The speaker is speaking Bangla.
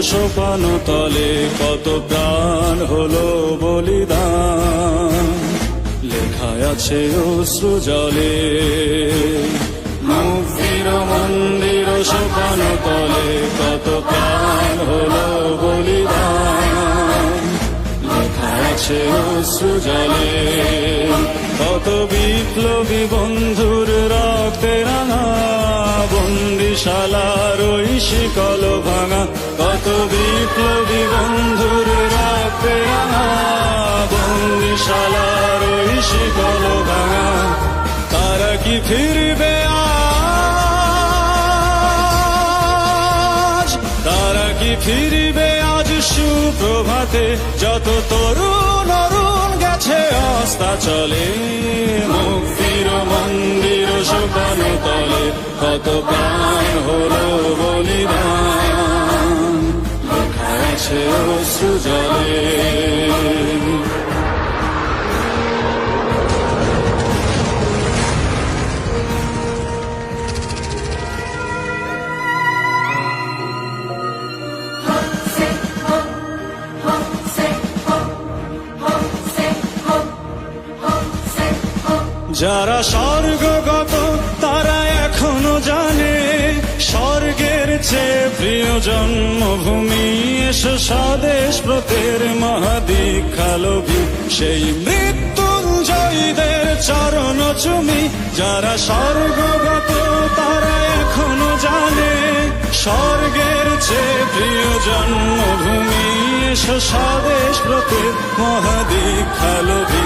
সোপান তলে কত প্রাণ হলো বলিদান, লেখায় আছে অশ্রু জলে। মুক্তির মন্দির সোপান তলে কত প্রাণ হলো বলিদান, লেখায় আছে অশ্রু জলে। কত বিপ্লবী বন্ধুর রক্তে রাঙা বন্দিশালার ওই শিকল ভাঙা, কত বিপ্লবী বন্ধুর রক্তে রাঙা বন্দিশালার ওই শিকল ভাঙা। তারা কি ফিরবে আজ, তারা কি ফিরবে আজ সুপ্রভাতে, যত তরুণ অরুণ গেছে অস্তাচলে। মুক্তির মন্দির সোপান তলে কত প্রাণ হলো বলিদান, লেখা আছে অশ্রু জলে। যারা স্বর্গগত তারা এখনো জানে, স্বর্গের চেয়ে প্রিয় জন্মভূমি। এসো স্বদেশ ব্রতের মহাদীক্ষালোভী, সেই মৃত্যুঞ্জয়ীদের চরণ চুমি। যারা স্বর্গগত তারা এখনো জানে, স্বর্গের চেয়ে প্রিয় জন্মভূমি। এসো স্বদেশ ব্রতের মহাদীক্ষালোভী।